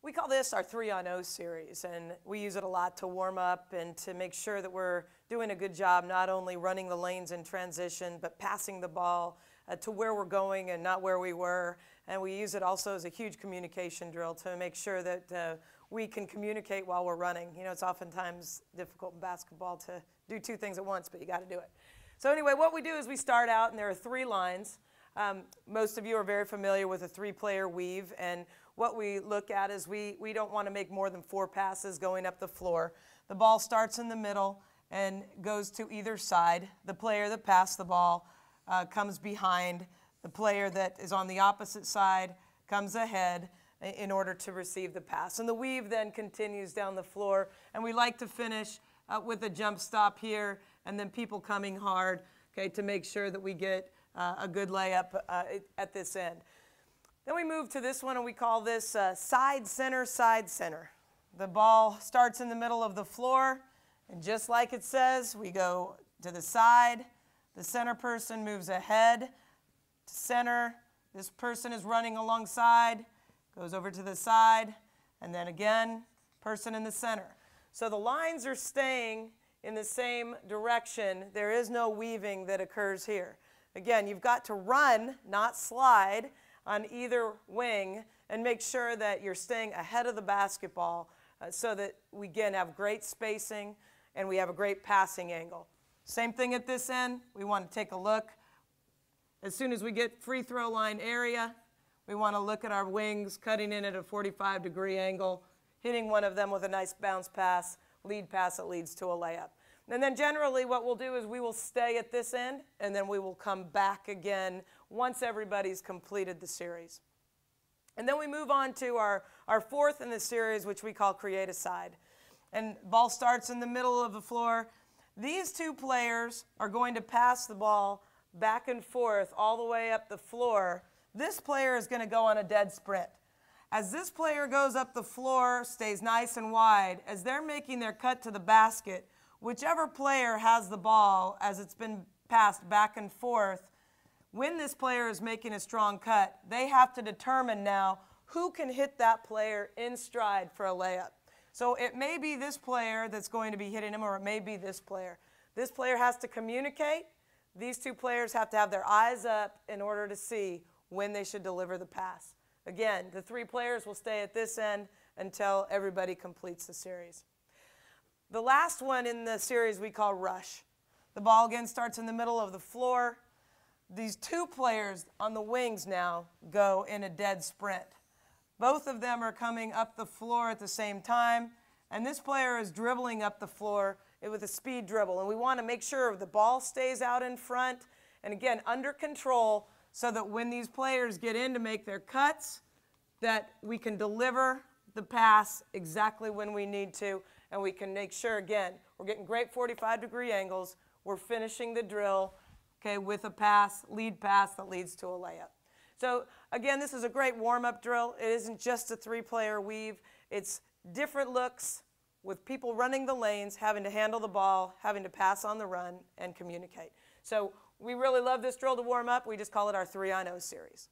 We call this our 3-on-0 series, and we use it a lot to warm up and to make sure that we're doing a good job not only running the lanes in transition, but passing the ball to where we're going and not where we were. And we use it also as a huge communication drill to make sure that we can communicate while we're running. You know, it's oftentimes difficult in basketball to do two things at once, but you got to do it. So anyway, what we do is we start out, and there are 3 lines. Most of you are very familiar with a 3-player weave, and what we look at is we don't want to make more than 4 passes going up the floor. The ball starts in the middle and goes to either side. The player that passed the ball comes behind. The player that is on the opposite side comes ahead in order to receive the pass. And the weave then continues down the floor, and we like to finish with a jump stop here, and then people coming hard, okay, to make sure that we get a good layup at this end. Then we move to this one, and we call this side center, side center. The ball starts in the middle of the floor, and just like it says, we go to the side. The center person moves ahead to center. This person is running alongside, goes over to the side, and then again, person in the center. So the lines are staying in the same direction. There is no weaving that occurs here. Again, you've got to run, not slide, on either wing and make sure that you're staying ahead of the basketball so that we, again, have great spacing and we have a great passing angle. Same thing at this end. We want to take a look. As soon as we get free throw line area, we want to look at our wings cutting in at a 45-degree angle, hitting one of them with a nice bounce pass, lead pass that leads to a layup. And then generally what we'll do is we will stay at this end, and then we will come back again once everybody's completed the series. And then we move on to our 4th in the series, which we call create a side. And ball starts in the middle of the floor. These 2 players are going to pass the ball back and forth all the way up the floor. This player is going to go on a dead sprint. As this player goes up the floor, stays nice and wide, as they're making their cut to the basket, whichever player has the ball as it's been passed back and forth, when this player is making a strong cut, they have to determine now who can hit that player in stride for a layup. So it may be this player that's going to be hitting him, or it may be this player. This player has to communicate. These 2 players have to have their eyes up in order to see when they should deliver the pass. Again, the 3 players will stay at this end until everybody completes the series. The last one in the series we call rush. The ball again starts in the middle of the floor. These 2 players on the wings now go in a dead sprint. Both of them are coming up the floor at the same time, and this player is dribbling up the floor with a speed dribble. And we want to make sure the ball stays out in front, and again, under control, so that when these players get in to make their cuts, that we can deliver the pass exactly when we need to, and we can make sure, again, we're getting great 45-degree angles, we're finishing the drill, okay, with a pass, lead pass that leads to a layup. So again, this is a great warm-up drill. It isn't just a 3-player weave. It's different looks with people running the lanes, having to handle the ball, having to pass on the run, and communicate. So we really love this drill to warm up. We just call it our 3-on-0 series.